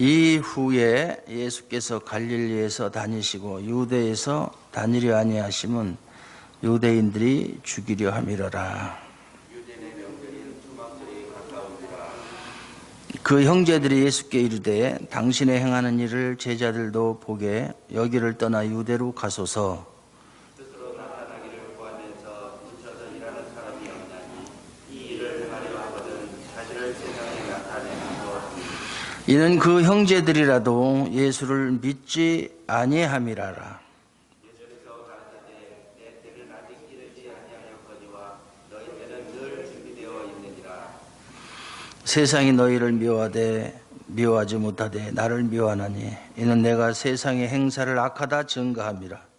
이후에 예수께서 갈릴리에서 다니시고 유대에서 다니려 아니하심은 유대인들이 죽이려 함이러라. 그 형제들이 예수께 이르되 당신의 행하는 일을 제자들도 보게 여기를 떠나 유대로 가소서. 이는 그 형제들이라도 예수를 믿지 아니함이라라. 세상이 너희를 미워하지 못하되 나를 미워하나니 이는 내가 세상의 행사를 악하다 증거함이라.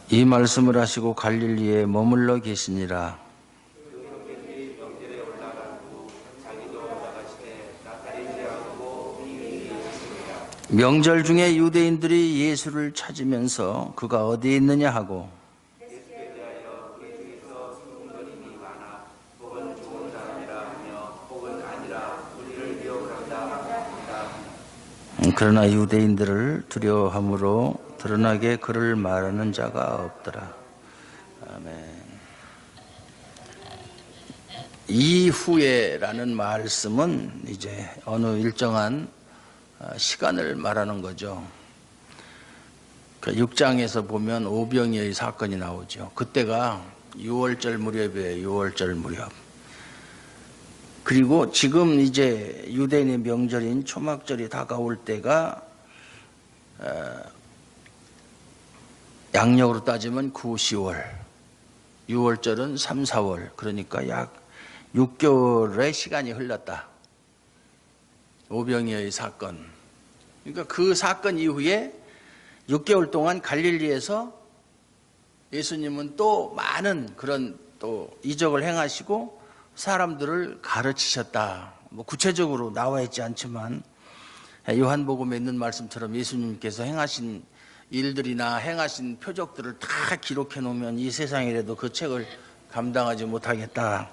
이 말씀을 하시고 갈릴리에 머물러 계시니라. 명절 중에 유대인들이 예수를 찾으면서 그가 어디에 있느냐 하고 그러나 유대인들을 두려워함으로 드러나게 그를 말하는 자가 없더라. 아멘. 이후에라는 말씀은 이제 어느 일정한 시간을 말하는 거죠. 6장에서 보면 오병이어의 사건이 나오죠. 그때가 6월절 무렵이에요. 6월절 무렵. 그리고 지금 이제 유대인의 명절인 초막절이 다가올 때가 양력으로 따지면 9, 10월, 6월절은 3, 4월, 그러니까 약 6개월의 시간이 흘렀다. 오병이어의 사건. 그러니까 그 사건 이후에 6개월 동안 갈릴리에서 예수님은 또 많은 그런 또 이적을 행하시고 사람들을 가르치셨다. 뭐 구체적으로 나와 있지 않지만 요한복음에 있는 말씀처럼 예수님께서 행하신 일들이나 행하신 표적들을 다 기록해 놓으면 이 세상이라도 그 책을 감당하지 못하겠다.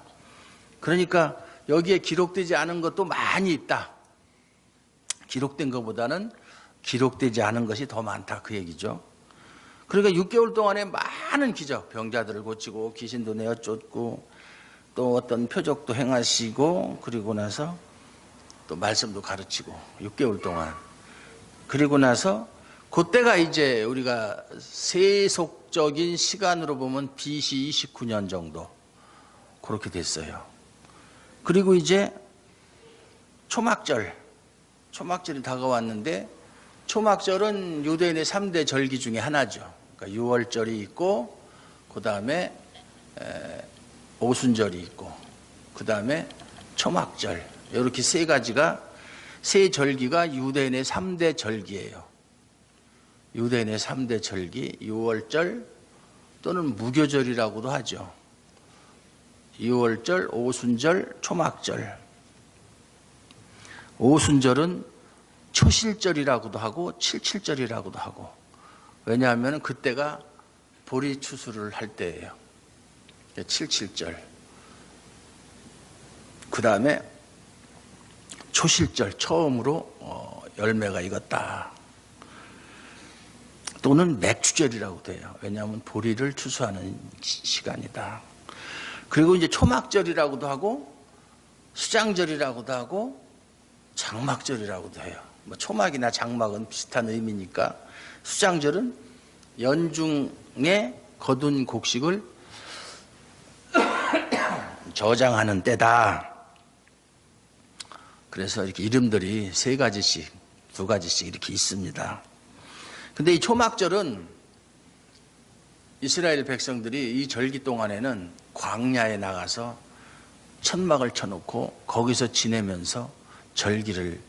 그러니까 여기에 기록되지 않은 것도 많이 있다. 기록된 것보다는 기록되지 않은 것이 더 많다, 그 얘기죠. 그러니까 6개월 동안에 많은 기적, 병자들을 고치고 귀신도 내어 쫓고 또 어떤 표적도 행하시고 그리고 나서 또 말씀도 가르치고 6개월 동안. 그리고 나서 그때가 이제 우리가 세속적인 시간으로 보면 BC 29년 정도 그렇게 됐어요. 그리고 이제 초막절이 다가왔는데 초막절은 유대인의 3대 절기 중에 하나죠. 그러니까 6월절이 있고 그 다음에 오순절이 있고 그 다음에 초막절, 이렇게 세 절기가 유대인의 3대 절기예요. 유대인의 3대 절기, 6월절 또는 무교절이라고도 하죠. 6월절, 오순절, 초막절. 오순절은 초실절이라고도 하고 칠칠절이라고도 하고, 왜냐하면 그때가 보리 추수를 할 때예요. 칠칠절. 그 다음에 초실절, 처음으로 열매가 익었다. 또는 맥추절이라고도 해요. 왜냐하면 보리를 추수하는 시간이다. 그리고 이제 초막절이라고도 하고 수장절이라고도 하고 장막절이라고도 해요. 뭐 초막이나 장막은 비슷한 의미니까 수장절은 연중에 거둔 곡식을 저장하는 때다. 그래서 이렇게 이름들이 3가지씩, 2가지씩 이렇게 있습니다. 근데 이 초막절은 이스라엘 백성들이 이 절기 동안에는 광야에 나가서 천막을 쳐놓고 거기서 지내면서 절기를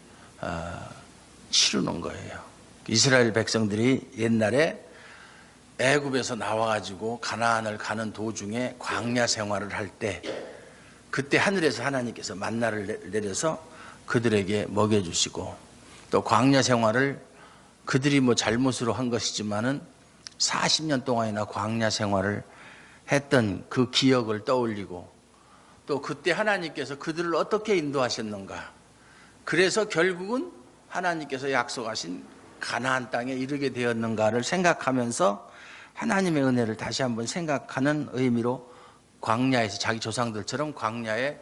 치르는 거예요. 이스라엘 백성들이 옛날에 애굽에서 나와가지고 가나안을 가는 도중에 광야 생활을 할 때 그때 하늘에서 하나님께서 만나를 내려서 그들에게 먹여주시고 또 광야 생활을 그들이 뭐 잘못으로 한 것이지만은 40년 동안이나 광야 생활을 했던 그 기억을 떠올리고 또 그때 하나님께서 그들을 어떻게 인도하셨는가. 그래서 결국은 하나님께서 약속하신 가나안 땅에 이르게 되었는가를 생각하면서 하나님의 은혜를 다시 한번 생각하는 의미로 광야에서 자기 조상들처럼 광야에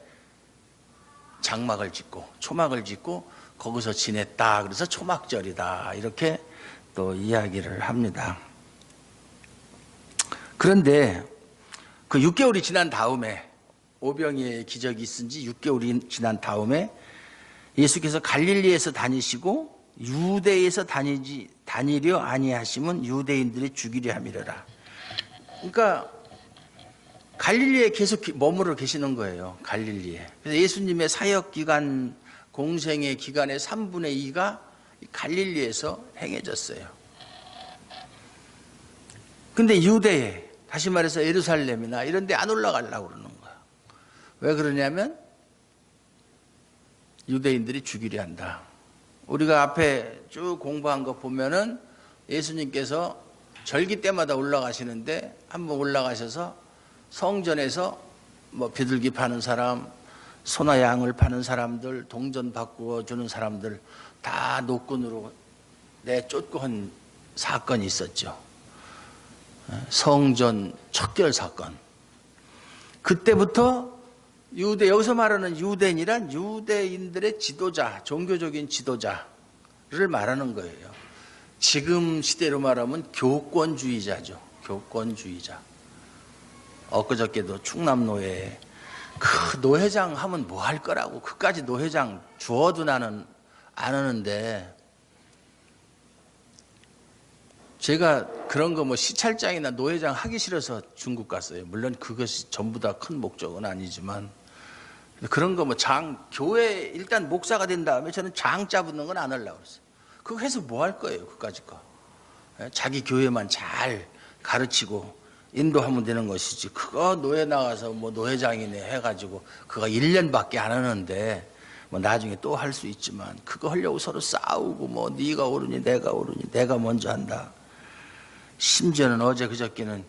장막을 짓고 초막을 짓고 거기서 지냈다. 그래서 초막절이다. 이렇게 또 이야기를 합니다. 그런데 그 6개월이 지난 다음에 오병이의 기적이 있은 지 6개월이 지난 다음에 예수께서 갈릴리에서 다니시고 유대에서 다니려 아니하심은 유대인들이 죽이려 함이러라. 그러니까 갈릴리에 계속 머무르 계시는 거예요. 갈릴리에. 그래서 예수님의 사역 기간, 공생의 기간의 3분의 2가 갈릴리에서 행해졌어요. 근데 유대에, 다시 말해서 예루살렘이나 이런 데 안 올라가려고 그러는 거야. 왜 그러냐면 유대인들이 죽이려 한다. 우리가 앞에 쭉 공부한 거 보면은 예수님께서 절기 때마다 올라가시는데 한번 올라가셔서 성전에서 뭐 비둘기 파는 사람, 소나 양을 파는 사람들, 동전 바꾸어 주는 사람들 다 노끈으로 내쫓고 한 사건이 있었죠. 성전 척결 사건. 그때부터 여기서 말하는 유대인이란 유대인들의 지도자, 종교적인 지도자를 말하는 거예요. 지금 시대로 말하면 교권주의자죠. 교권주의자. 엊그저께도 충남노회에 그 노회장 하면 뭐 할 거라고 그까지 노회장 주어도 나는 안 하는데, 제가 그런 거 뭐 시찰장이나 노회장 하기 싫어서 중국 갔어요. 물론 그것이 전부 다 큰 목적은 아니지만 그런 거 뭐 교회 일단 목사가 된 다음에 저는 장 잡는 건 안 하려고 그랬어요. 그거 해서 뭐 할 거예요, 그까짓 거. 자기 교회만 잘 가르치고 인도하면 되는 것이지. 그거 노회 나가서 뭐 노회장이네 해가지고 그거 1년밖에 안 하는데 뭐 나중에 또 할 수 있지만 그거 하려고 서로 싸우고 뭐 네가 옳으니 내가 옳으니 내가 먼저 한다. 심지어는 어제 그저께는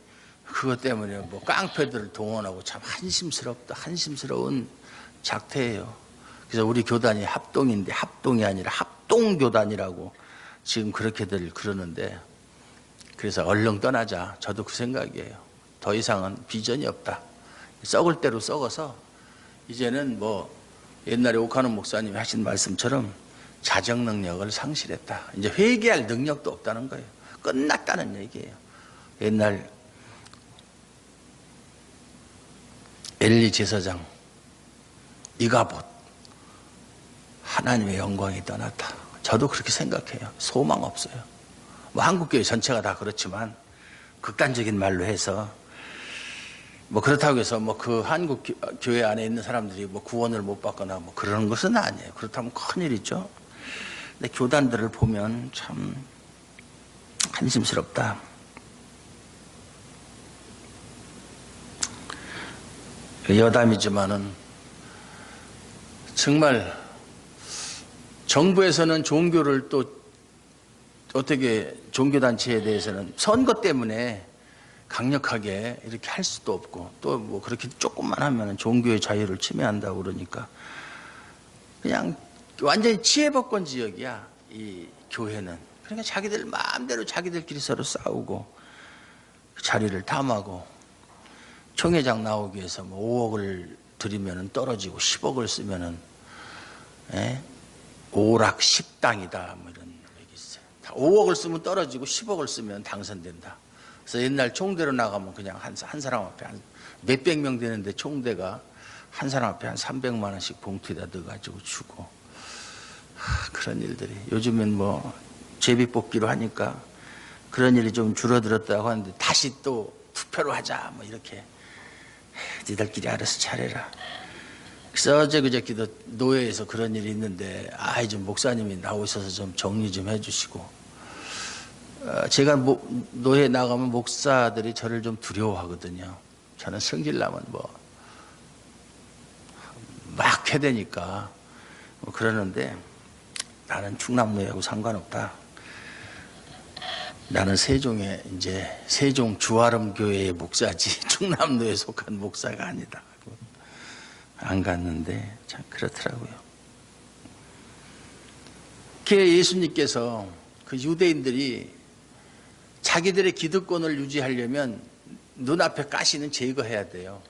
그것 때문에 뭐 깡패들을 동원하고 참 한심스러운 작태예요. 그래서 우리 교단이 합동인데 합동이 아니라 합동교단이라고 지금 그렇게들 그러는데, 그래서 얼른 떠나자. 저도 그 생각이에요. 더 이상은 비전이 없다. 썩을 대로 썩어서 이제는 뭐 옛날에 옥하는 목사님이 하신 말씀처럼 자정 능력을 상실했다. 이제 회개할 능력도 없다는 거예요. 끝났다는 얘기예요. 옛날 엘리 제사장 이가봇, 하나님의 영광이 떠났다. 저도 그렇게 생각해요. 소망 없어요. 뭐 한국교회 전체가 다 그렇지만 극단적인 말로 해서 뭐 그렇다고 해서 뭐 그 한국 교회 안에 있는 사람들이 뭐 구원을 못 받거나 뭐 그러는 것은 아니에요. 그렇다면 큰일이죠. 근데 교단들을 보면 참 한심스럽다. 여담이지만은 정말 정부에서는 종교를 또 어떻게 종교단체에 대해서는 선거 때문에 강력하게 이렇게 할 수도 없고 또 뭐 그렇게 조금만 하면 종교의 자유를 침해한다고 그러니까 그냥 완전히 치해법권 지역이야, 이 교회는. 그러니까 자기들 마음대로 자기들끼리 서로 싸우고 자리를 탐하고 총회장 나오기 위해서 뭐 5억을 들이면 떨어지고 10억을 쓰면은 오락 10당이다 뭐 이런 얘기 있어요. 5억을 쓰면 떨어지고 10억을 쓰면 당선된다. 그래서 옛날 총대로 나가면 그냥 한 사람 앞에 한 몇백 명 되는데 총대가 한 사람 앞에 한 300만 원씩 봉투에다 넣어가지고 주고, 그런 일들이 요즘엔 뭐 제비뽑기로 하니까 그런 일이 좀 줄어들었다고 하는데 다시 또 투표로 하자 뭐 이렇게 니들끼리 알아서 잘해라. 그래서 어제 그저께도 노회에서 그런 일이 있는데 좀 목사님이 나오셔서 좀 정리 좀 해주시고, 제가 노회 나가면 목사들이 저를 좀 두려워하거든요. 저는 성질나면 뭐 막 해대니까 뭐 그러는데 나는 충남노회하고 상관없다. 나는 세종의 이제 세종 주아름 교회의 목사지 충남도에 속한 목사가 아니다. 안 갔는데 참 그렇더라고요. 예수님께서 그 유대인들이 자기들의 기득권을 유지하려면 눈앞에 가시는 제거해야 돼요.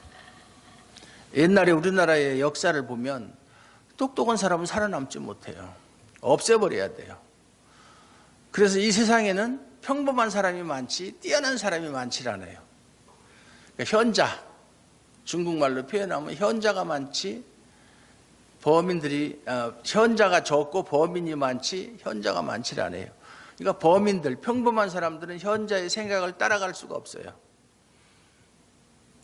옛날에 우리나라의 역사를 보면 똑똑한 사람은 살아남지 못해요. 없애버려야 돼요. 그래서 이 세상에는 평범한 사람이 많지 뛰어난 사람이 많지 않아요. 그러니까 현자, 중국말로 표현하면 현자가 많지 현자가 적고 범인이 많지 현자가 많지 않아요. 그러니까 범인들, 평범한 사람들은 현자의 생각을 따라갈 수가 없어요.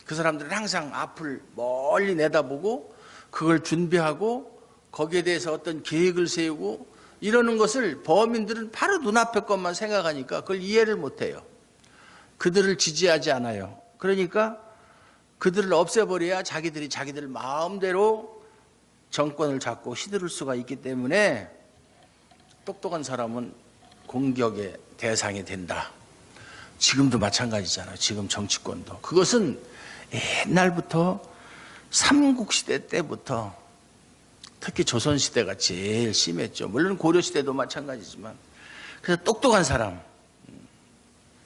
그 사람들은 항상 앞을 멀리 내다보고 그걸 준비하고 거기에 대해서 어떤 계획을 세우고 이러는 것을 범인들은 바로 눈앞의 것만 생각하니까 그걸 이해를 못해요. 그들을 지지하지 않아요. 그러니까 그들을 없애버려야 자기들이 자기들 마음대로 정권을 잡고 휘두를 수가 있기 때문에 똑똑한 사람은 공격의 대상이 된다. 지금도 마찬가지잖아요. 지금 정치권도. 그것은 옛날부터 삼국시대 때부터 특히 조선시대가 제일 심했죠. 물론 고려시대도 마찬가지지만. 그래서 똑똑한 사람,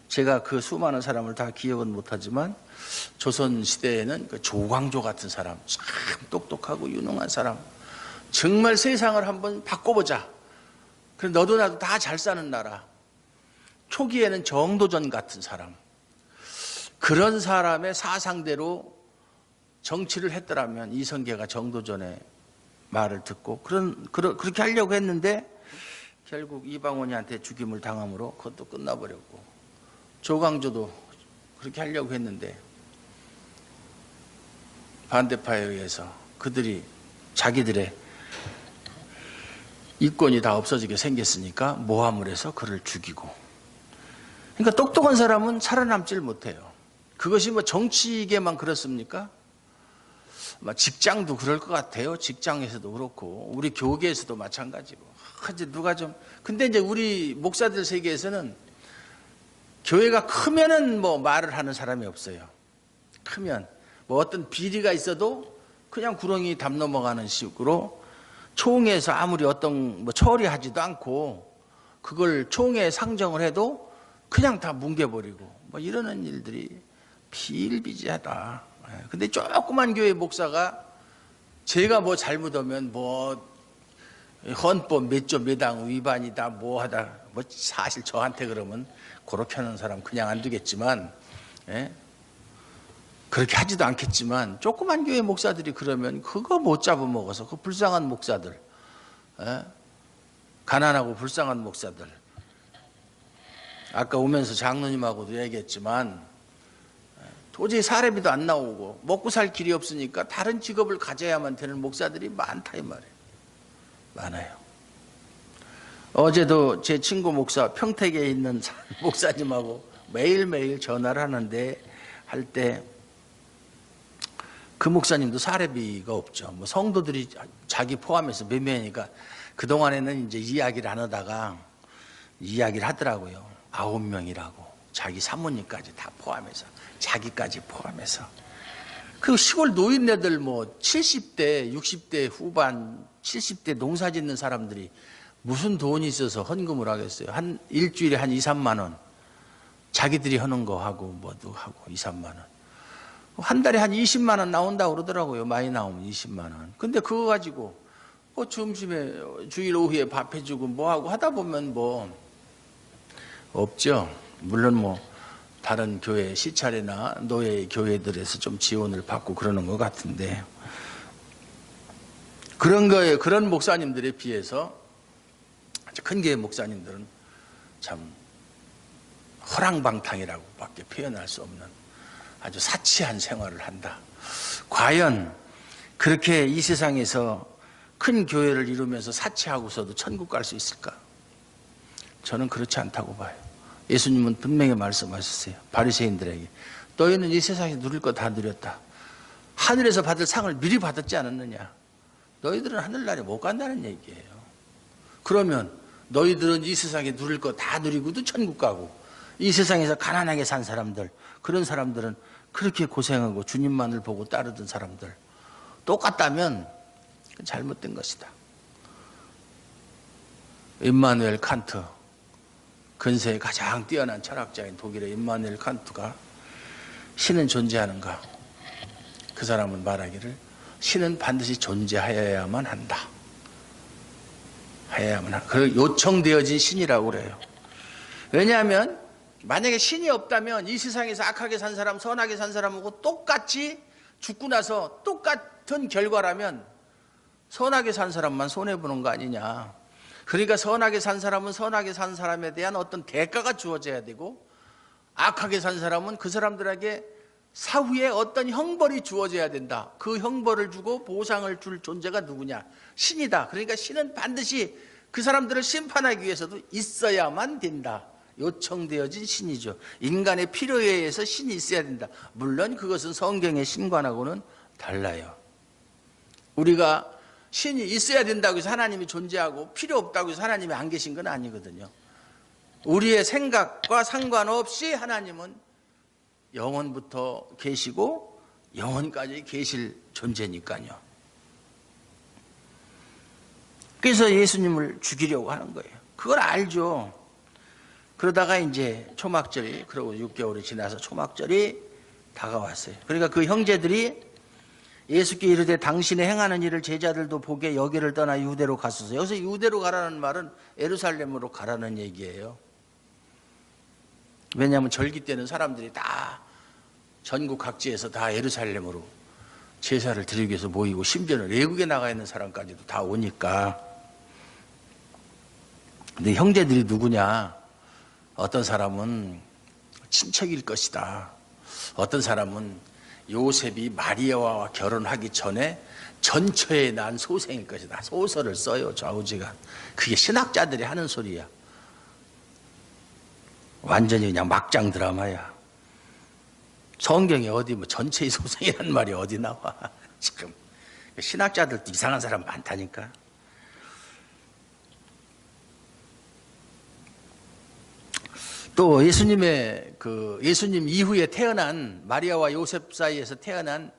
제가 그 수많은 사람을 다 기억은 못하지만 조선시대에는 그 조광조 같은 사람, 참 똑똑하고 유능한 사람, 정말 세상을 한번 바꿔보자. 그래 너도 나도 다 잘 사는 나라. 초기에는 정도전 같은 사람, 그런 사람의 사상대로 정치를 했더라면 이성계가 정도전의 말을 듣고 그렇게 하려고 했는데 결국 이방원이한테 죽임을 당함으로 그것도 끝나버렸고, 조광조도 그렇게 하려고 했는데 반대파에 의해서 그들이 자기들의 이권이 다 없어지게 생겼으니까 모함을 해서 그를 죽이고. 그러니까 똑똑한 사람은 살아남질 못해요. 그것이 뭐 정치계만 그렇습니까? 직장도 그럴 것 같아요. 직장에서도 그렇고 우리 교계에서도 마찬가지고. 이제 누가 좀 근데 이제 우리 목사들 세계에서는 교회가 크면은 뭐 말을 하는 사람이 없어요. 크면 뭐 어떤 비리가 있어도 그냥 구렁이 담 넘어가는 식으로 총회에서 아무리 어떤 뭐 처리하지도 않고 그걸 총회에 상정을 해도 그냥 다 뭉개버리고 뭐 이러는 일들이 비일비재하다. 근데 조그만 교회 목사가 제가 뭐 잘못하면 뭐 헌법 몇 조 몇 항 위반이다 뭐 하다 뭐 사실 저한테 그러면 그렇게 하는 사람 그냥 안 두겠지만 그렇게 하지도 않겠지만 조그만 교회 목사들이 그러면 그거 못 잡아먹어서 그 불쌍한 목사들, 가난하고 불쌍한 목사들, 아까 오면서 장로님하고도 얘기했지만 도저히 사례비도 안 나오고 먹고 살 길이 없으니까 다른 직업을 가져야만 되는 목사들이 많다 이 말이에요. 많아요. 어제도 제 친구 목사 평택에 있는 목사님하고 매일매일 전화를 하는데 할 때 그 목사님도 사례비가 없죠. 뭐 성도들이 자기 포함해서 몇 명이니까 그동안에는 이제 이야기를 안 하다가 이야기를 하더라고요. 9명이라고. 자기 사모님까지 다 포함해서. 자기까지 포함해서. 그 시골 노인네들 뭐 70대, 60대 후반, 70대 농사 짓는 사람들이 무슨 돈이 있어서 헌금을 하겠어요. 한 일주일에 한 2, 3만 원. 자기들이 하는 거 하고 뭐도 하고 2, 3만 원. 한 달에 한 20만 원 나온다고 그러더라고요. 많이 나오면 20만 원. 근데 그거 가지고 뭐 점심에 주일 오후에 밥 해주고 뭐 하고 하다 보면 뭐 없죠. 물론 뭐 다른 교회 시찰이나 노예 교회들에서 좀 지원을 받고 그러는 것 같은데 그런 목사님들에 비해서 아주 큰 교회 목사님들은 참 허랑방탕이라고밖에 표현할 수 없는 아주 사치한 생활을 한다. 과연 그렇게 이 세상에서 큰 교회를 이루면서 사치하고서도 천국 갈 수 있을까? 저는 그렇지 않다고 봐요. 예수님은 분명히 말씀하셨어요. 바리새인들에게 너희는 이 세상에 누릴 거 다 누렸다. 하늘에서 받을 상을 미리 받았지 않았느냐. 너희들은 하늘나라에 못 간다는 얘기예요. 그러면 너희들은 이 세상에 누릴 거 다 누리고도 천국 가고 이 세상에서 가난하게 산 사람들, 그런 사람들은 그렇게 고생하고 주님만을 보고 따르던 사람들 똑같다면 잘못된 것이다. 임마누엘 칸트, 근세의 가장 뛰어난 철학자인 독일의 임마누엘 칸트가 신은 존재하는가? 그 사람은 말하기를 신은 반드시 존재하여야만 한다. 하여야만 한다. 그리고 요청되어진 신이라고 그래요. 왜냐하면 만약에 신이 없다면 이 세상에서 악하게 산 사람, 선하게 산 사람하고 똑같이 죽고 나서 똑같은 결과라면 선하게 산 사람만 손해보는 거 아니냐. 그러니까 선하게 산 사람은 선하게 산 사람에 대한 어떤 대가가 주어져야 되고, 악하게 산 사람은 그 사람들에게 사후에 어떤 형벌이 주어져야 된다. 그 형벌을 주고 보상을 줄 존재가 누구냐? 신이다. 그러니까 신은 반드시 그 사람들을 심판하기 위해서도 있어야만 된다. 요청되어진 신이죠. 인간의 필요에 의해서 신이 있어야 된다. 물론 그것은 성경의 신관하고는 달라요. 우리가 신이 있어야 된다고 해서 하나님이 존재하고 필요 없다고 해서 하나님이 안 계신 건 아니거든요. 우리의 생각과 상관없이 하나님은 영원부터 계시고 영원까지 계실 존재니까요. 그래서 예수님을 죽이려고 하는 거예요. 그걸 알죠. 그러다가 이제 초막절이, 그러고 6개월이 지나서 초막절이 다가왔어요. 그러니까 그 형제들이 예수께 이르되 당신의 행하는 일을 제자들도 보게 여기를 떠나 유대로 갔었어요. 여기서 유대로 가라는 말은 예루살렘으로 가라는 얘기예요. 왜냐하면 절기 때는 사람들이 다 전국 각지에서 다 예루살렘으로 제사를 드리기 위해서 모이고, 심지어는 외국에 나가 있는 사람까지도 다 오니까. 근데 형제들이 누구냐? 어떤 사람은 친척일 것이다. 어떤 사람은 요셉이 마리아와 결혼하기 전에 전처에 난 소생일 것이다. 소설을 써요, 좌우지간. 그게 신학자들이 하는 소리야. 완전히 그냥 막장 드라마야. 성경에 어디 뭐 전체의 소생이라는 말이 어디 나와. 지금 신학자들도 이상한 사람 많다니까. 또 예수님 이후에 태어난 마리아와 요셉 사이에서 태어난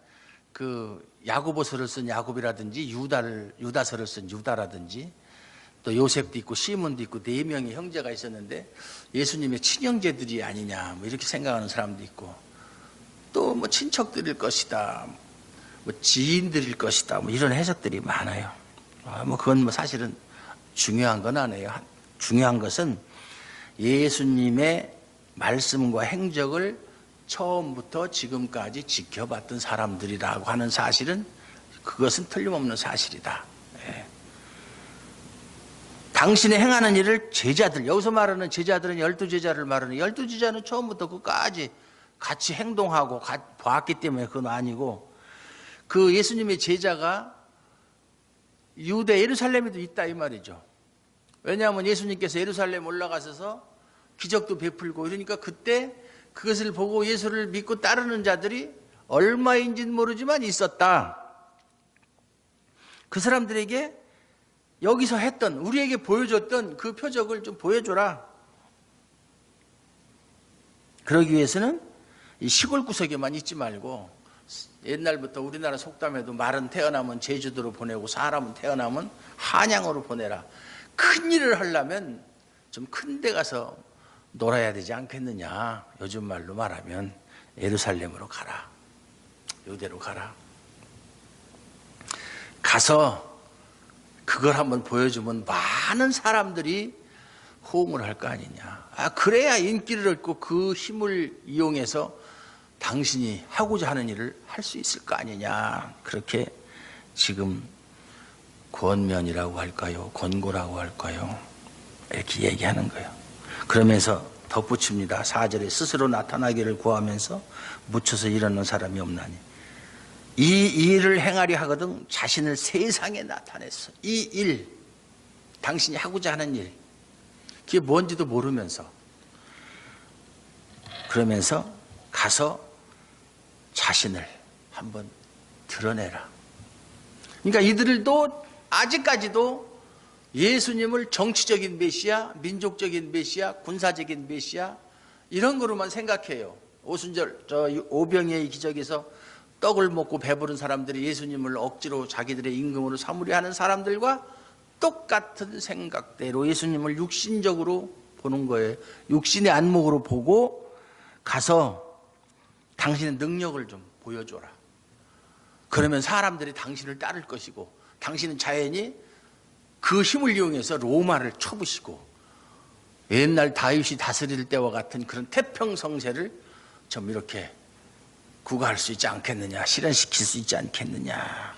그 야고보서를 쓴 야곱이라든지 유다서를 쓴 유다라든지, 또 요셉도 있고 시몬도 있고 4명의 형제가 있었는데 예수님의 친형제들이 아니냐 뭐 이렇게 생각하는 사람도 있고, 또 뭐 친척들일 것이다, 뭐 지인들일 것이다, 뭐 이런 해석들이 많아요. 뭐 그건 뭐 사실은 중요한 건 아니에요. 중요한 것은 예수님의 말씀과 행적을 처음부터 지금까지 지켜봤던 사람들이라고 하는 사실은, 그것은 틀림없는 사실이다. 예. 당신의 행하는 일을 제자들, 여기서 말하는 제자들은 12제자를 말하는, 12제자는 처음부터 끝까지 같이 행동하고 봤기 때문에 그건 아니고, 그 예수님의 제자가 유대 예루살렘에도 있다 이 말이죠. 왜냐하면 예수님께서 예루살렘 올라가셔서 기적도 베풀고 이러니까 그때 그것을 보고 예수를 믿고 따르는 자들이 얼마인지는 모르지만 있었다. 그 사람들에게 여기서 했던, 우리에게 보여줬던 그 표적을 좀 보여줘라. 그러기 위해서는 이 시골 구석에만 있지 말고, 옛날부터 우리나라 속담에도 말은 태어나면 제주도로 보내고 사람은 태어나면 한양으로 보내라. 큰 일을 하려면 좀 큰 데 가서 놀아야 되지 않겠느냐. 요즘 말로 말하면 예루살렘으로 가라. 유대로 가라. 가서 그걸 한번 보여주면 많은 사람들이 호응을 할 거 아니냐. 그래야 인기를 얻고 그 힘을 이용해서 당신이 하고자 하는 일을 할 수 있을 거 아니냐. 그렇게 지금 권면이라고 할까요? 권고라고 할까요? 이렇게 얘기하는 거예요. 그러면서 덧붙입니다. 4절에 스스로 나타나기를 구하면서 묻혀서 이러는 사람이 없나니, 이 일을 행하려 하거든 자신을 세상에 나타냈어. 이 일, 당신이 하고자 하는 일, 그게 뭔지도 모르면서, 그러면서 가서 자신을 한번 드러내라. 그러니까 이들도 아직까지도 예수님을 정치적인 메시아, 민족적인 메시아, 군사적인 메시아, 이런 거로만 생각해요. 오순절 저 오병이의 기적에서 떡을 먹고 배부른 사람들이 예수님을 억지로 자기들의 임금으로 삼으려 하는 사람들과 똑같은 생각대로 예수님을 육신적으로 보는 거예요. 육신의 안목으로 보고 가서 당신의 능력을 좀 보여줘라. 그러면 사람들이 당신을 따를 것이고 당신은 자연히 그 힘을 이용해서 로마를 쳐부시고 옛날 다윗이 다스릴 때와 같은 그런 태평성세를 좀 이렇게 구가할 수 있지 않겠느냐, 실현시킬 수 있지 않겠느냐.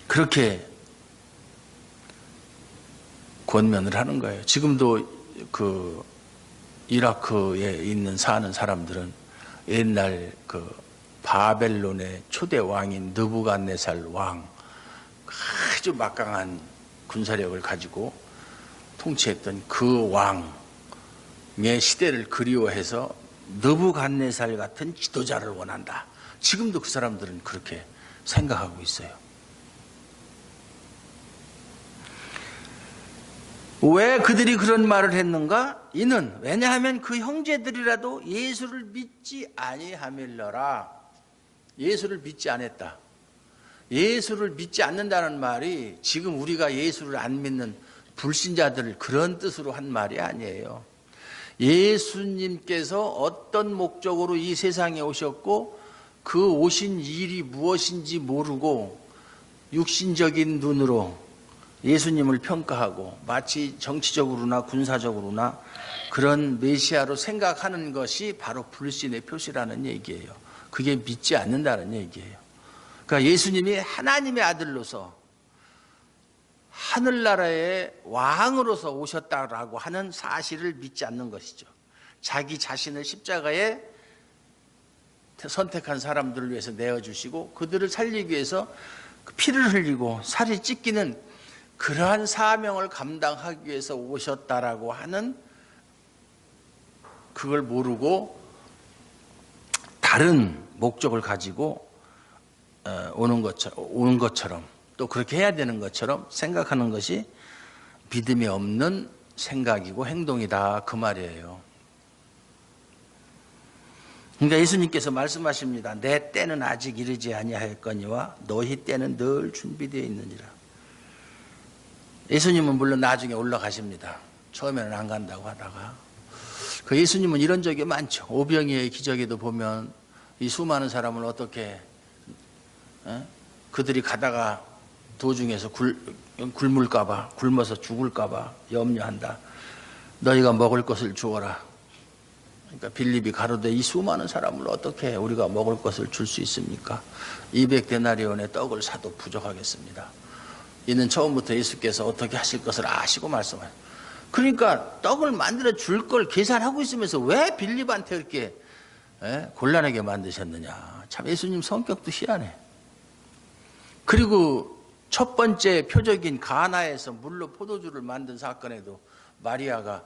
그렇게 권면을 하는 거예요. 지금도 그 이라크에 사는 사람들은 옛날 그 바벨론의 초대 왕인 느부갓네살 왕, 아주 막강한 군사력을 가지고 통치했던 그 왕의 시대를 그리워해서 느부갓네살 같은 지도자를 원한다. 지금도 그 사람들은 그렇게 생각하고 있어요. 왜 그들이 그런 말을 했는가? 이는 왜냐하면 그 형제들이라도 예수를 믿지 아니하밀러라. 예수를 믿지 않았다. 예수를 믿지 않는다는 말이 지금 우리가 예수를 안 믿는 불신자들을 그런 뜻으로 한 말이 아니에요. 예수님께서 어떤 목적으로 이 세상에 오셨고 그 오신 일이 무엇인지 모르고 육신적인 눈으로 예수님을 평가하고 마치 정치적으로나 군사적으로나 그런 메시아로 생각하는 것이 바로 불신의 표시라는 얘기예요. 그게 믿지 않는다는 얘기예요. 그러니까 예수님이 하나님의 아들로서 하늘나라의 왕으로서 오셨다라고 하는 사실을 믿지 않는 것이죠. 자기 자신을 십자가에 선택한 사람들을 위해서 내어주시고 그들을 살리기 위해서 피를 흘리고 살이 찢기는 그러한 사명을 감당하기 위해서 오셨다라고 하는 그걸 모르고 다른 목적을 가지고 오는 것처럼 또 그렇게 해야 되는 것처럼 생각하는 것이 믿음이 없는 생각이고 행동이다 그 말이에요. 그러니까 예수님께서 말씀하십니다. 내 때는 아직 이르지 아니하였거니와 너희 때는 늘 준비되어 있느니라. 예수님은 물론 나중에 올라가십니다. 처음에는 안 간다고 하다가 그 예수님은 이런 적이 많죠. 오병이의 기적에도 보면 이 수많은 사람을 어떻게 그들이 가다가 도중에서 굶을까봐 굶어서 죽을까봐 염려한다. 너희가 먹을 것을 주어라. 그러니까 빌립이 가로되 이 수많은 사람을 어떻게 우리가 먹을 것을 줄 수 있습니까? 200데나리온의 떡을 사도 부족하겠습니다. 이는 처음부터 예수께서 어떻게 하실 것을 아시고 말씀하세요. 그러니까 떡을 만들어 줄 걸 계산하고 있으면서 왜 빌립한테 이렇게 곤란하게 만드셨느냐. 참 예수님 성격도 희한해. 그리고 첫 번째 표적인 가나에서 물로 포도주를 만든 사건에도 마리아가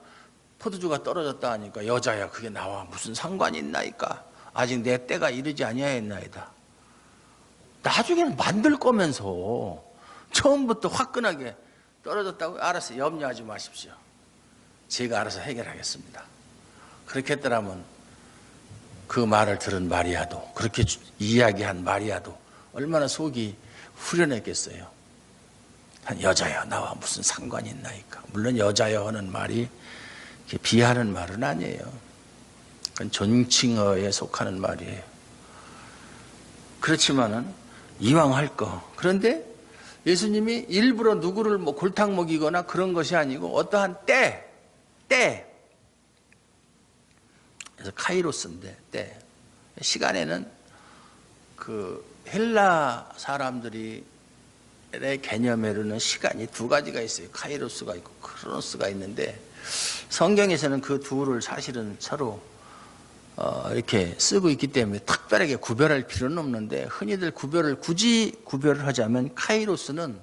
포도주가 떨어졌다 하니까 여자야 그게 나와 무슨 상관이 있나이까. 아직 내 때가 이르지 아니하였나이다. 나중에는 만들 거면서 처음부터 화끈하게 떨어졌다고 알아서 염려하지 마십시오. 제가 알아서 해결하겠습니다. 그렇게 했더라면 그 말을 들은 마리아도 그렇게 이야기한 마리아도 얼마나 속이 후련했겠어요. 여자여 나와 무슨 상관이 있나이까. 물론 여자여 하는 말이 비하는 말은 아니에요. 그건 존칭어에 속하는 말이에요. 그렇지만은 이왕 할 거. 그런데 예수님이 일부러 누구를 뭐 골탕 먹이거나 그런 것이 아니고 어떠한 때. 그래서 카이로스인데 때. 시간에는 그 헬라 사람들의 개념에는 시간이 두 가지가 있어요. 카이로스가 있고 크로노스가 있는데 성경에서는 그 둘을 사실은 서로 이렇게 쓰고 있기 때문에 특별하게 구별할 필요는 없는데 흔히들 굳이 구별을 하자면 카이로스는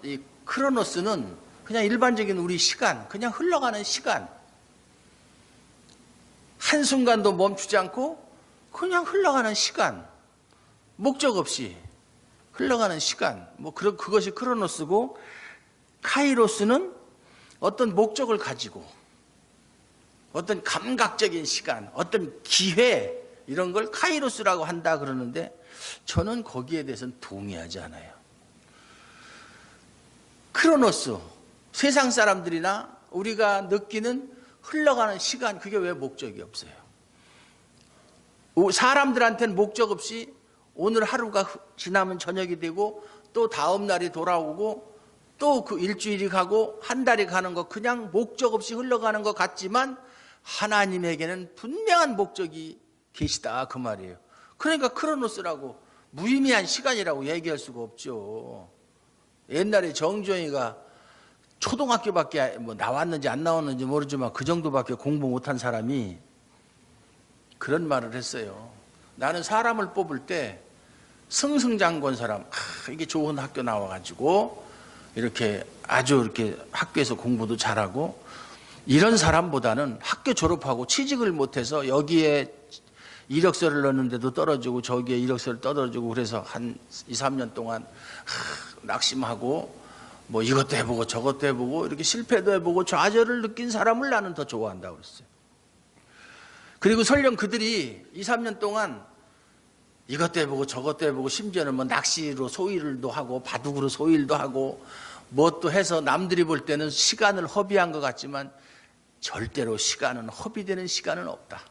이 크로노스는 그냥 일반적인 우리 시간, 그냥 흘러가는 시간. 한순간도 멈추지 않고 그냥 흘러가는 시간. 목적 없이 흘러가는 시간. 그것이 크로노스고 카이로스는 어떤 목적을 가지고 어떤 감각적인 시간, 어떤 기회 이런 걸 카이로스라고 한다 그러는데 저는 거기에 대해서는 동의하지 않아요. 크로노스, 세상 사람들이나 우리가 느끼는 흘러가는 시간, 그게 왜 목적이 없어요? 사람들한테는 목적 없이 오늘 하루가 지나면 저녁이 되고 또 다음 날이 돌아오고 또 그 일주일이 가고 한 달이 가는 거 그냥 목적 없이 흘러가는 것 같지만 하나님에게는 분명한 목적이 계시다 그 말이에요. 그러니까 크로노스라고 무의미한 시간이라고 얘기할 수가 없죠. 옛날에 정주영이가 초등학교밖에 뭐 나왔는지 안 나왔는지 모르지만 그 정도밖에 공부 못한 사람이 그런 말을 했어요. 나는 사람을 뽑을 때 승승장구한 사람, 이게 좋은 학교 나와가지고 이렇게 아주 이렇게 학교에서 공부도 잘하고 이런 사람보다는 학교 졸업하고 취직을 못해서 여기에 이력서를 넣는데도 떨어지고 저기에 이력서를 떨어지고 그래서 한 2, 3년 동안 낙심하고 뭐 이것도 해보고 저것도 해보고 이렇게 실패도 해보고 좌절을 느낀 사람을 나는 더 좋아한다고 그랬어요. 그리고 설령 그들이 2, 3년 동안 이것도 해보고 저것도 해보고 심지어는 뭐 낚시로 소일도 하고 바둑으로 소일도 하고 뭐 또 해서 남들이 볼 때는 시간을 허비한 것 같지만 절대로 시간은 허비되는 시간은 없다.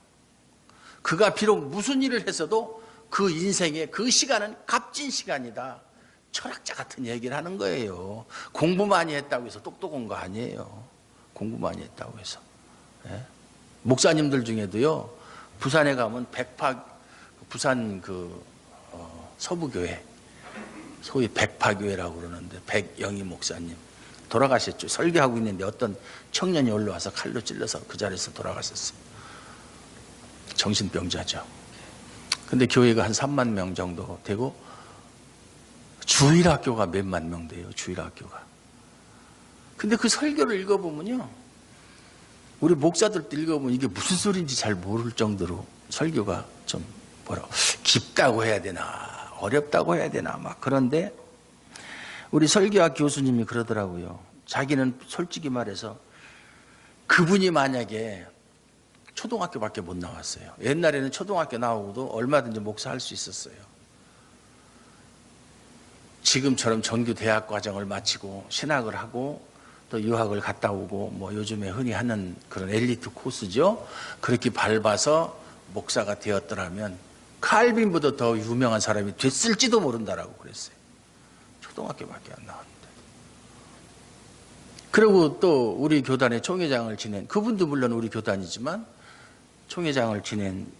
그가 비록 무슨 일을 했어도 그 인생의 그 시간은 값진 시간이다. 철학자 같은 얘기를 하는 거예요. 공부 많이 했다고 해서 똑똑한 거 아니에요. 공부 많이 했다고 해서. 예? 목사님들 중에도요, 부산에 가면 부산 서부교회, 소위 백파교회라고 그러는데 백영희 목사님 돌아가셨죠. 설교하고 있는데 어떤 청년이 올라와서 칼로 찔러서 그 자리에서 돌아가셨어요. 정신병자죠. 근데 교회가 한 3만 명 정도 되고 주일학교가 몇만 명 돼요. 주일학교가. 근데 그 설교를 읽어보면요, 우리 목사들도 읽어보면 이게 무슨 소리인지 잘 모를 정도로 설교가 좀 깊다고 해야 되나 어렵다고 해야 되나 막 그런데 우리 설교학 교수님이 그러더라고요. 자기는 솔직히 말해서 그분이 만약에 초등학교밖에 못 나왔어요. 옛날에는 초등학교 나오고도 얼마든지 목사할 수 있었어요. 지금처럼 정규 대학 과정을 마치고 신학을 하고 또 유학을 갔다 오고 뭐 요즘에 흔히 하는 그런 엘리트 코스죠. 그렇게 밟아서 목사가 되었더라면 칼빈보다 더 유명한 사람이 됐을지도 모른다라고 그랬어요. 초등학교밖에 안 나왔는데. 그리고 또 우리 교단의 총회장을 지낸, 그분도 물론 우리 교단이지만 총회장을 지낸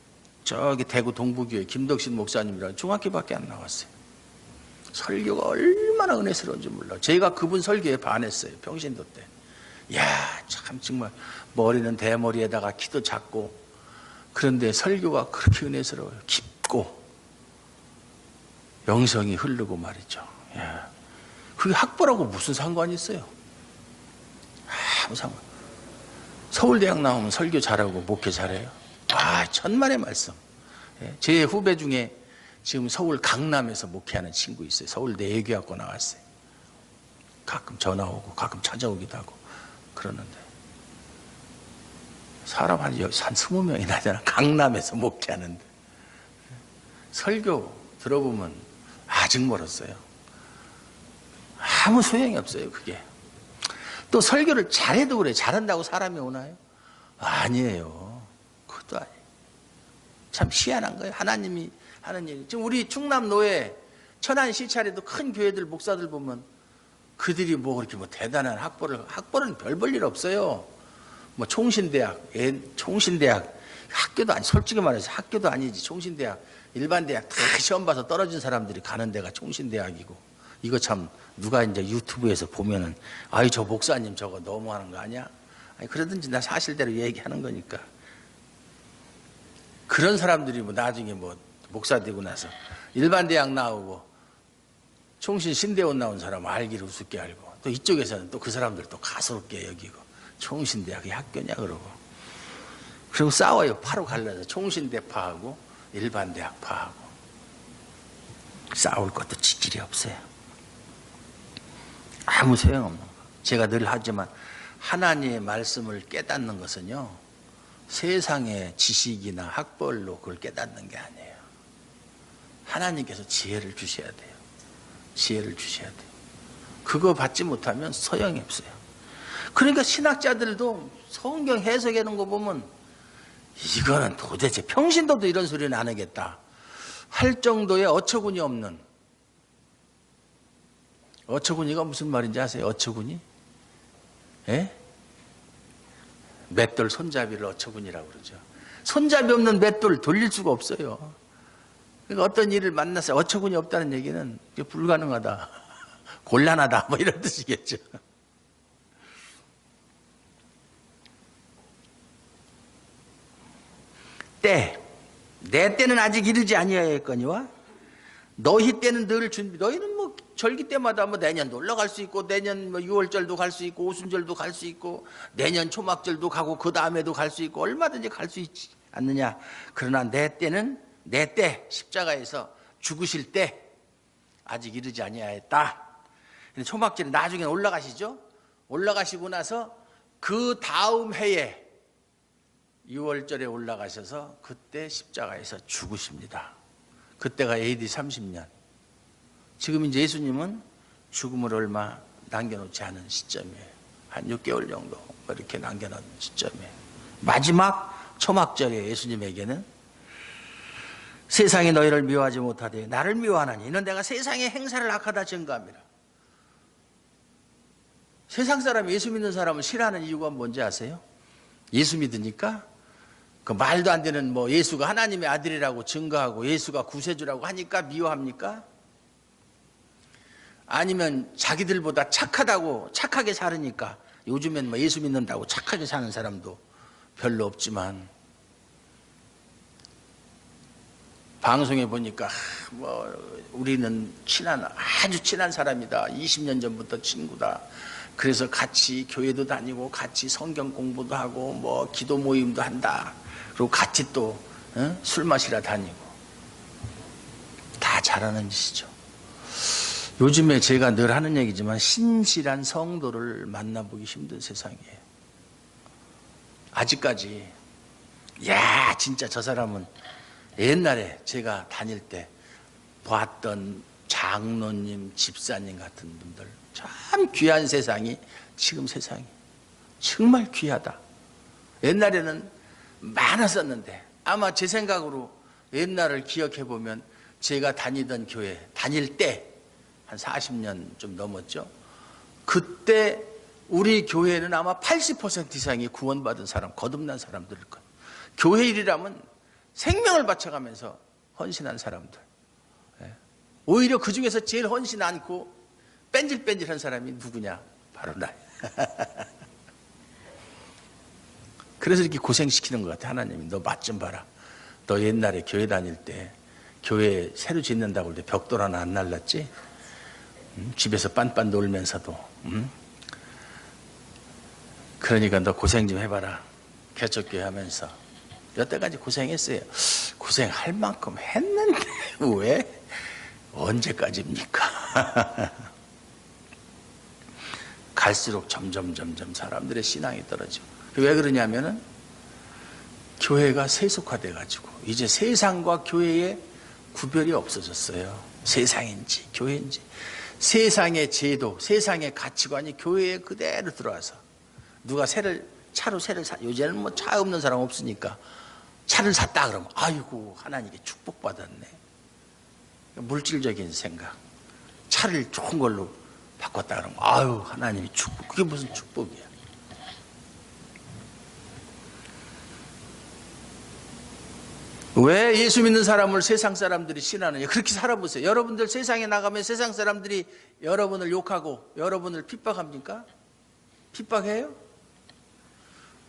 저기 대구 동부교회 김덕신 목사님이라는 중학교밖에 안 나왔어요. 설교가 얼마나 은혜스러운지 몰라요. 제가 그분 설교에 반했어요. 평신도 때. 이야, 참 정말 머리는 대머리에다가 키도 작고 그런데 설교가 그렇게 은혜스러워요. 깊고 영성이 흐르고 말이죠. 이야, 그게 학벌하고 무슨 상관이 있어요? 아무 상관. 서울대학 나오면 설교 잘하고 목회 잘해요. 아, 천만의 말씀. 제 후배 중에 지금 서울 강남에서 목회하는 친구 있어요. 서울대 예교학과 나왔어요. 가끔 전화 오고 가끔 찾아오기도 하고 그러는데 사람 한 20명이나 되나 강남에서 목회하는데 설교 들어보면 아직 멀었어요. 아무 소용이 없어요. 그게 또 설교를 잘해도 그래. 잘한다고 사람이 오나요? 아니에요. 그것도 아니에요. 참 희한한 거예요. 하나님이 하는 얘기. 지금 우리 충남노예 천안 시찰에도 큰 교회들 목사들 보면 그들이 뭐 그렇게 뭐 대단한 학벌은 별 볼 일 없어요. 뭐 총신대학 학교도 아니, 솔직히 말해서 학교도 아니지. 총신대학 일반 대학 다 시험 봐서 떨어진 사람들이 가는 데가 총신대학이고, 이거 참 누가 이제 유튜브에서 보면은 아이 저 목사님 저거 너무하는 거 아니야? 아니, 그러든지 나 사실대로 얘기하는 거니까. 그런 사람들이 뭐 나중에 뭐 목사 되고 나서 일반 대학 나오고 총신 신대원 나온 사람 알기를 우습게 알고, 또 이쪽에서는 또 그 사람들 또 가소롭게 여기고 총신대학이 학교냐 그러고, 그리고 싸워요. 파로 갈라서 총신대파하고 일반 대학파하고 싸울 것도 지질이 없어요. 아무 소용없는 거. 제가 늘 하지만 하나님의 말씀을 깨닫는 것은요, 세상의 지식이나 학벌로 그걸 깨닫는 게 아니에요. 하나님께서 지혜를 주셔야 돼요. 지혜를 주셔야 돼요. 그거 받지 못하면 소용이 없어요. 그러니까 신학자들도 성경 해석하는 거 보면 이거는 도대체 평신도도 이런 소리는 안 하겠다 할 정도의 어처구니 없는, 어처구니가 무슨 말인지 아세요? 어처구니? 예? 맷돌 손잡이를 어처구니라고 그러죠. 손잡이 없는 맷돌 돌릴 수가 없어요. 그러니까 어떤 일을 만나서 어처구니 없다는 얘기는 불가능하다, 곤란하다 뭐 이런 뜻이겠죠. 내 때는 아직 이르지 아니하였거니와 너희 때는 늘 준비. 너희는 뭐 절기 때마다 뭐 내년 놀러 갈 수 있고, 내년 뭐 6월절도 갈 수 있고, 오순절도 갈 수 있고, 내년 초막절도 가고, 그 다음에도 갈 수 있고, 얼마든지 갈 수 있지 않느냐. 그러나 내 때는 내 때, 십자가에서 죽으실 때 아직 이르지 아니하였다. 근데 초막절에 나중에 올라가시죠. 올라가시고 나서 그 다음 해에 6월절에 올라가셔서 그때 십자가에서 죽으십니다. 그때가 AD 30년. 지금 이제 예수님은 죽음을 얼마 남겨놓지 않은 시점이에요. 한 6개월 정도 이렇게 남겨놓은 시점이에요. 마지막 초막절에 예수님에게는 세상이 너희를 미워하지 못하되 나를 미워하나니 이는 내가 세상의 행사를 악하다 증거합니다. 세상 사람이 예수 믿는 사람을 싫어하는 이유가 뭔지 아세요? 예수 믿으니까 그 말도 안 되는 뭐 예수가 하나님의 아들이라고 증거하고 예수가 구세주라고 하니까 미워합니까? 아니면 자기들보다 착하다고 착하게 살으니까. 요즘엔 뭐 예수 믿는다고 착하게 사는 사람도 별로 없지만 방송에 보니까 뭐 우리는 아주 친한 사람이다, 20년 전부터 친구다, 그래서 같이 교회도 다니고 같이 성경 공부도 하고 뭐 기도 모임도 한다, 그리고 같이 또 술 마시러 다니고. 다 잘하는 짓이죠. 요즘에 제가 늘 하는 얘기지만 신실한 성도를 만나보기 힘든 세상이에요. 아직까지 야 진짜 저 사람은 옛날에 제가 다닐 때 봤던 장로님, 집사님 같은 분들 참 귀한 세상이 지금 세상이 정말 귀하다. 옛날에는 많았었는데 아마 제 생각으로 옛날을 기억해 보면 제가 다니던 교회 다닐 때 한 40년 좀 넘었죠. 그때 우리 교회는 아마 80% 이상이 구원받은 사람, 거듭난 사람들일 거예요. 교회 일이라면 생명을 바쳐가면서 헌신한 사람들. 오히려 그 중에서 제일 헌신 않고 뺀질뺀질한 사람이 누구냐? 바로 나. 그래서 이렇게 고생시키는 것 같아. 하나님이 너 맛 좀 봐라. 너 옛날에 교회 다닐 때 교회 새로 짓는다고 할 때 벽돌 하나 안 날랐지? 집에서 빤빤 놀면서도. 그러니까 너 고생 좀 해봐라. 개척교회 하면서. 여태까지 고생했어요. 고생할 만큼 했는데 왜? 언제까지입니까? 갈수록 점점 사람들의 신앙이 떨어지고. 왜 그러냐면은 교회가 세속화돼가지고 이제 세상과 교회의 구별이 없어졌어요. 세상인지 교회인지. 세상의 제도, 세상의 가치관이 교회에 그대로 들어와서 누가 차로 새를 요새는 뭐 차 없는 사람 없으니까 차를 샀다 그러면 아이고 하나님께 축복받았네. 물질적인 생각. 차를 좋은 걸로 바꿨다 그러면 아유 하나님이 축복. 그게 무슨 축복이야. 왜 예수 믿는 사람을 세상 사람들이 싫어하느냐. 그렇게 살아보세요. 여러분들 세상에 나가면 세상 사람들이 여러분을 욕하고 여러분을 핍박합니까? 핍박해요?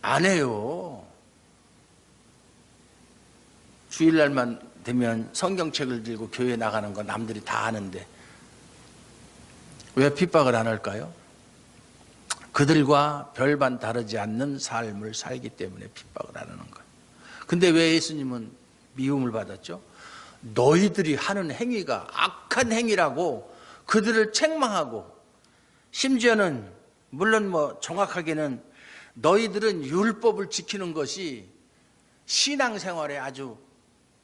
안 해요. 주일날만 되면 성경책을 들고 교회 나가는 거 남들이 다 아는데 왜 핍박을 안 할까요? 그들과 별반 다르지 않는 삶을 살기 때문에 핍박을 안 하는 거예요. 근데 왜 예수님은 미움을 받았죠? 너희들이 하는 행위가 악한 행위라고 그들을 책망하고, 심지어는 물론 뭐 정확하게는 너희들은 율법을 지키는 것이 신앙생활의 아주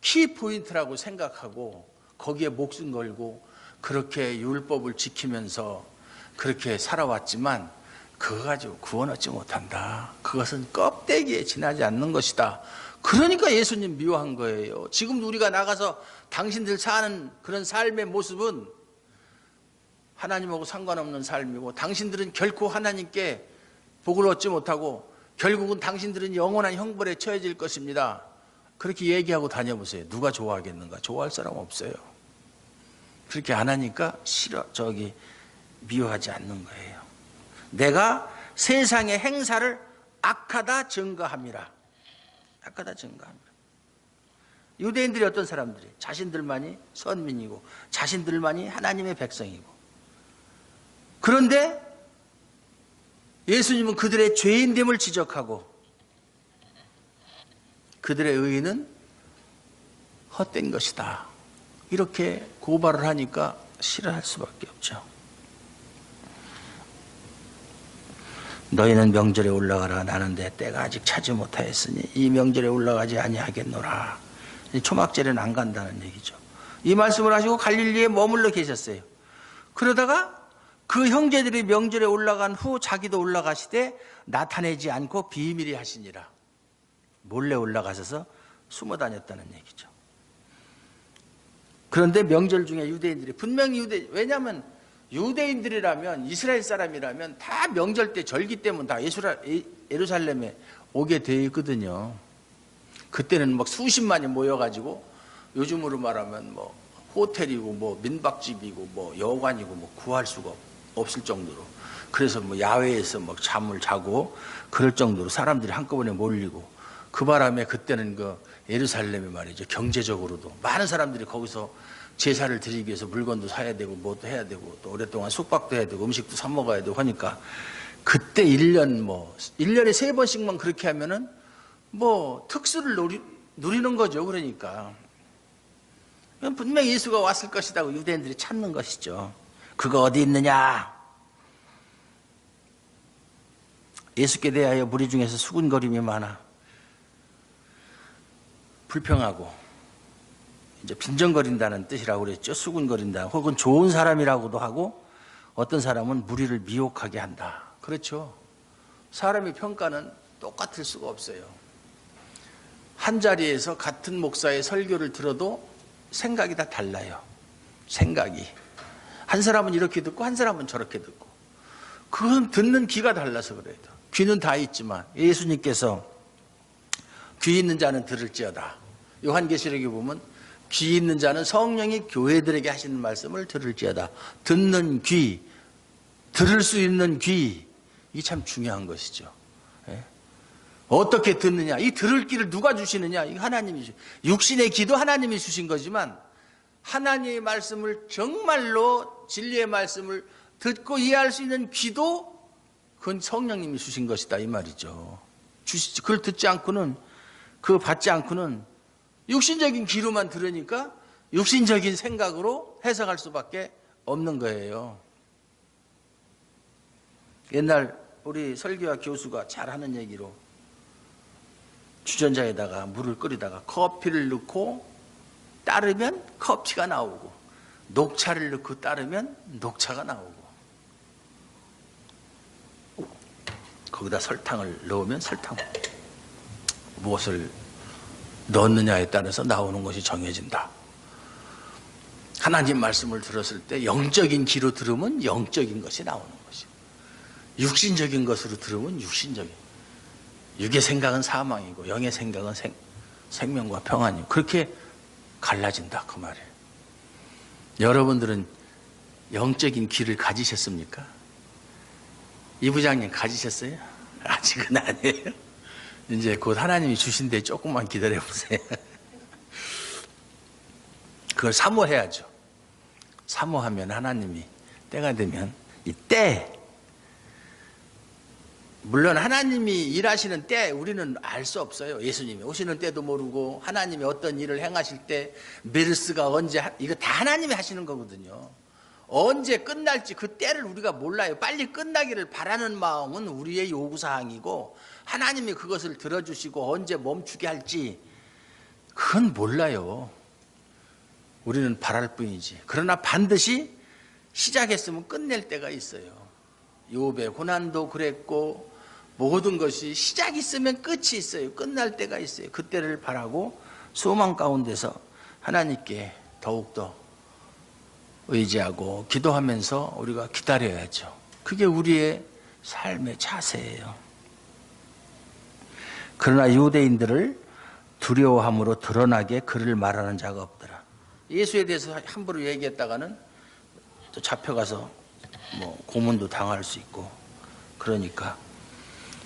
키포인트라고 생각하고 거기에 목숨 걸고 그렇게 율법을 지키면서 그렇게 살아왔지만 그거 가지고 구원 얻지 못한다. 그것은 껍데기에 지나지 않는 것이다. 그러니까 예수님 미워한 거예요. 지금도 우리가 나가서 당신들 사는 그런 삶의 모습은 하나님하고 상관없는 삶이고 당신들은 결코 하나님께 복을 얻지 못하고 결국은 당신들은 영원한 형벌에 처해질 것입니다. 그렇게 얘기하고 다녀보세요. 누가 좋아하겠는가? 좋아할 사람 없어요. 그렇게 안 하니까 미워하지 않는 거예요. 내가 세상의 행사를 악하다 증거함이라. 악하다 증거함이라. 유대인들이 어떤 사람들이 자신들만이 선민이고 자신들만이 하나님의 백성이고 그런데 예수님은 그들의 죄인됨을 지적하고 그들의 의의는 헛된 것이다. 이렇게 고발을 하니까 싫어할 수밖에 없죠. 너희는 명절에 올라가라. 나는 내 때가 아직 차지 못하였으니 이 명절에 올라가지 아니하겠노라. 초막절에는 안 간다는 얘기죠. 이 말씀을 하시고 갈릴리에 머물러 계셨어요. 그러다가 그 형제들이 명절에 올라간 후 자기도 올라가시되 나타내지 않고 비밀히 하시니라. 몰래 올라가셔서 숨어 다녔다는 얘기죠. 그런데 명절 중에 유대인들이 분명히 왜냐하면 유대인들이라면 이스라엘 사람이라면 다 명절 때 절기 때문에 다 예루살렘에 오게 되어 있거든요. 그때는 막 수십만이 모여가지고 요즘으로 말하면 뭐 호텔이고 뭐 민박집이고 뭐 여관이고 뭐 구할 수가 없을 정도로 그래서 뭐 야외에서 막 잠을 자고 그럴 정도로 사람들이 한꺼번에 몰리고 그 바람에 그때는 그 예루살렘이 말이죠. 경제적으로도 많은 사람들이 거기서 제사를 드리기 위해서 물건도 사야 되고 뭐도 해야 되고 또 오랫동안 숙박도 해야 되고 음식도 사 먹어야 되고 하니까 그때 1년에 3번씩만 그렇게 하면은 뭐 특수를 누리는 거죠. 그러니까 분명히 예수가 왔을 것이라고 유대인들이 찾는 것이죠. 그가 어디 있느냐? 예수께 대하여 무리 중에서 수군거림이 많아 불평하고 이제 빈정거린다는 뜻이라고 그랬죠. 수군거린다. 혹은 좋은 사람이라고도 하고 어떤 사람은 무리를 미혹하게 한다. 그렇죠. 사람의 평가는 똑같을 수가 없어요. 한 자리에서 같은 목사의 설교를 들어도 생각이 다 달라요. 생각이. 한 사람은 이렇게 듣고 한 사람은 저렇게 듣고. 그건 듣는 귀가 달라서 그래요. 귀는 다 있지만 예수님께서 귀 있는 자는 들을지어다. 요한계시록에 보면 귀 있는 자는 성령이 교회들에게 하시는 말씀을 들을지어다. 듣는 귀, 들을 수 있는 귀, 이게 참 중요한 것이죠. 예? 어떻게 듣느냐? 이 들을 귀를 누가 주시느냐? 이 하나님이 주신. 육신의 귀도 하나님이 주신 거지만 하나님의 말씀을 정말로 진리의 말씀을 듣고 이해할 수 있는 귀도 그건 성령님이 주신 것이다 이 말이죠. 그걸 듣지 않고는 그거 받지 않고는 육신적인 귀로만 들으니까 육신적인 생각으로 해석할 수밖에 없는 거예요. 옛날 우리 설교와 교수가 잘하는 얘기로 주전자에다가 물을 끓이다가 커피를 넣고 따르면 커피가 나오고 녹차를 넣고 따르면 녹차가 나오고 거기다 설탕을 넣으면 설탕 무엇을 넣느냐에 따라서 나오는 것이 정해진다. 하나님 말씀을 들었을 때 영적인 귀로 들으면 영적인 것이 나오는 것이고 육신적인 것으로 들으면 육신적인 육의 생각은 사망이고 영의 생각은 생명과 평안이고 그렇게 갈라진다 그 말이에요. 여러분들은 영적인 귀를 가지셨습니까? 이 부장님 가지셨어요? 아직은 아니에요. 이제 곧 하나님이 주신데 조금만 기다려보세요. 그걸 사모해야죠. 사모하면 하나님이 때가 되면 이 때, 물론 하나님이 일하시는 때 우리는 알 수 없어요. 예수님이 오시는 때도 모르고 하나님이 어떤 일을 행하실 때 메르스가 언제 이거 다 하나님이 하시는 거거든요. 언제 끝날지 그 때를 우리가 몰라요. 빨리 끝나기를 바라는 마음은 우리의 요구사항이고 하나님이 그것을 들어주시고 언제 멈추게 할지 그건 몰라요. 우리는 바랄 뿐이지. 그러나 반드시 시작했으면 끝낼 때가 있어요. 욥의 고난도 그랬고 모든 것이 시작이 있으면 끝이 있어요. 끝날 때가 있어요. 그때를 바라고 소망 가운데서 하나님께 더욱더 의지하고 기도하면서 우리가 기다려야죠. 그게 우리의 삶의 자세예요. 그러나 유대인들을 두려워함으로 드러나게 그를 말하는 자가 없더라. 예수에 대해서 함부로 얘기했다가는 또 잡혀가서 고문도 당할 수 있고, 그러니까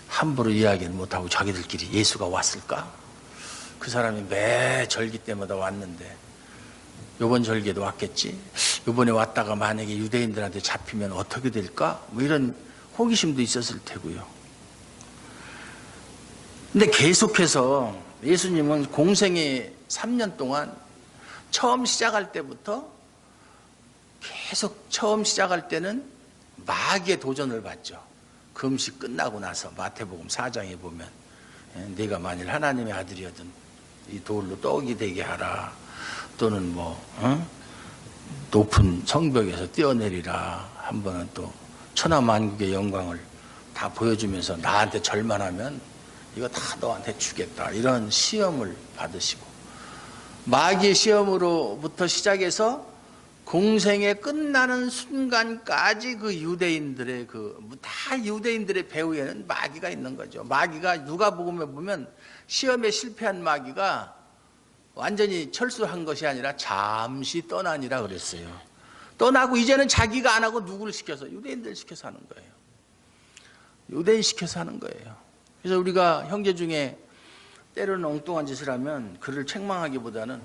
함부로 이야기는 못하고 자기들끼리 예수가 왔을까? 그 사람이 매 절기 때마다 왔는데 이번 절기에도 왔겠지? 이번에 왔다가 만약에 유대인들한테 잡히면 어떻게 될까? 이런 호기심도 있었을 테고요. 근데 계속해서 예수님은 공생의 3년 동안 처음 시작할 때부터 계속 처음 시작할 때는 마귀의 도전을 받죠. 금식 끝나고 나서 마태복음 4장에 보면 네가 만일 하나님의 아들이거든 이 돌로 떡이 되게 하라, 또는 높은 성벽에서 뛰어내리라, 한 번은 또 천하만국의 영광을 다 보여주면서 나한테 절만하면 이거 다 너한테 주겠다, 이런 시험을 받으시고, 마귀의 시험으로부터 시작해서 공생의 끝나는 순간까지 그 유대인들의 다 유대인들의 배후에는 마귀가 있는 거죠. 마귀가 누가복음에 보면 시험에 실패한 마귀가 완전히 철수한 것이 아니라 잠시 떠나니라 그랬어요. 떠나고 이제는 자기가 안 하고 누구를 시켜서? 유대인들 시켜서 하는 거예요. 유대인 시켜서 하는 거예요. 그래서 우리가 형제 중에 때로는 엉뚱한 짓을 하면 그를 책망하기보다는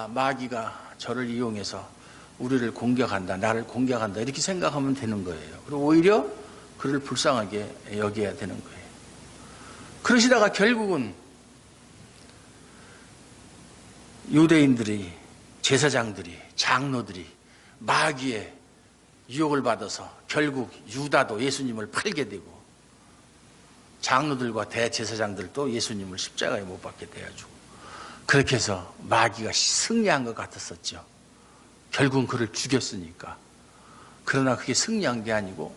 마귀가 저를 이용해서 우리를 공격한다, 나를 공격한다, 이렇게 생각하면 되는 거예요. 그리고 오히려 그를 불쌍하게 여겨야 되는 거예요. 그러시다가 결국은 유대인들이, 제사장들이, 장로들이 마귀의 유혹을 받아서 결국 유다도 예수님을 팔게 되고, 장로들과 대제사장들도 예수님을 십자가에 못 박게 되어주고, 그렇게 해서 마귀가 승리한 것 같았었죠. 결국은 그를 죽였으니까. 그러나 그게 승리한 게 아니고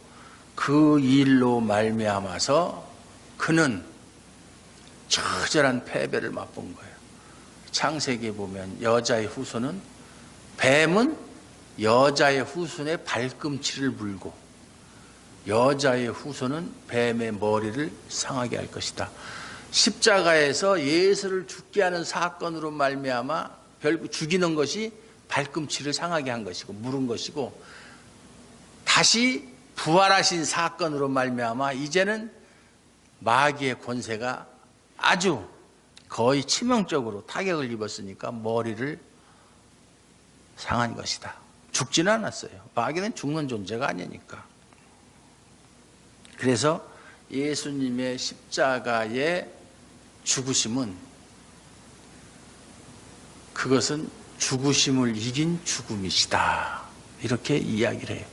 그 일로 말미암아서 그는 처절한 패배를 맛본 거예요. 창세기에 보면 여자의 후손은, 뱀은 여자의 후손의 발꿈치를 물고 여자의 후손은 뱀의 머리를 상하게 할 것이다. 십자가에서 예수를 죽게 하는 사건으로 말미암아 결국 죽이는 것이 발꿈치를 상하게 한 것이고 물은 것이고, 다시 부활하신 사건으로 말미암아 이제는 마귀의 권세가 아주 거의 치명적으로 타격을 입었으니까 머리를 상한 것이다. 죽지는 않았어요. 마귀는 죽는 존재가 아니니까. 그래서 예수님의 십자가의 죽으심은, 그것은 죽으심을 이긴 죽음이시다, 이렇게 이야기를 해요.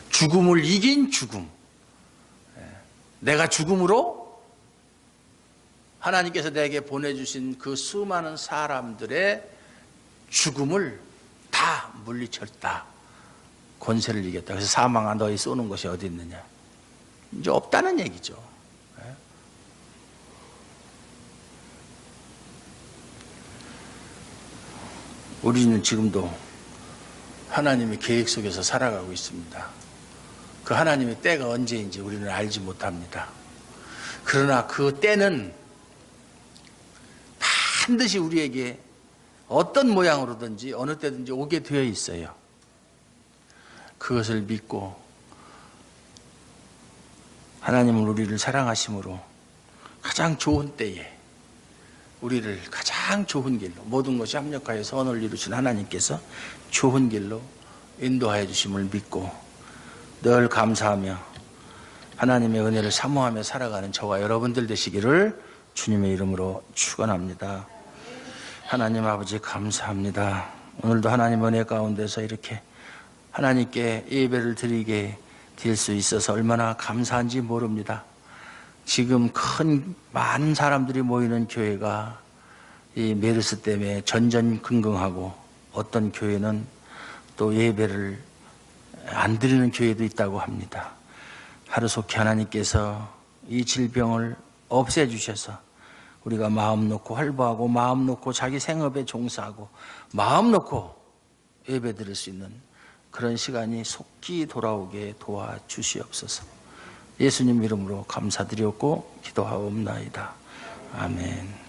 죽음을 이긴 죽음. 내가 죽음으로 하나님께서 내게 보내주신 그 수많은 사람들의 죽음을 다 물리쳤다. 권세를 이겼다. 그래서 사망아 너희 쏘는 것이 어디 있느냐. 이제 없다는 얘기죠. 우리는 지금도 하나님의 계획 속에서 살아가고 있습니다. 그 하나님의 때가 언제인지 우리는 알지 못합니다. 그러나 그 때는 반드시 우리에게 어떤 모양으로든지 어느 때든지 오게 되어 있어요. 그것을 믿고 하나님은 우리를 사랑하심으로 가장 좋은 때에 우리를 가장 좋은 길로, 모든 것이 합력하여 선을 이루신 하나님께서 좋은 길로 인도하여 주심을 믿고 늘 감사하며 하나님의 은혜를 사모하며 살아가는 저와 여러분들 되시기를 주님의 이름으로 축원합니다. 하나님 아버지 감사합니다. 오늘도 하나님 은혜 가운데서 이렇게 하나님께 예배를 드리게 될 수 있어서 얼마나 감사한지 모릅니다. 지금 많은 사람들이 모이는 교회가 이 메르스 때문에 전전긍긍하고, 어떤 교회는 또 예배를 안 드리는 교회도 있다고 합니다. 하루속히 하나님께서 이 질병을 없애주셔서 우리가 마음 놓고 활보하고, 마음 놓고 자기 생업에 종사하고, 마음 놓고 예배 드릴 수 있는 그런 시간이 속히 돌아오게 도와주시옵소서. 예수님 이름으로 감사드렸고 기도하옵나이다. 아멘.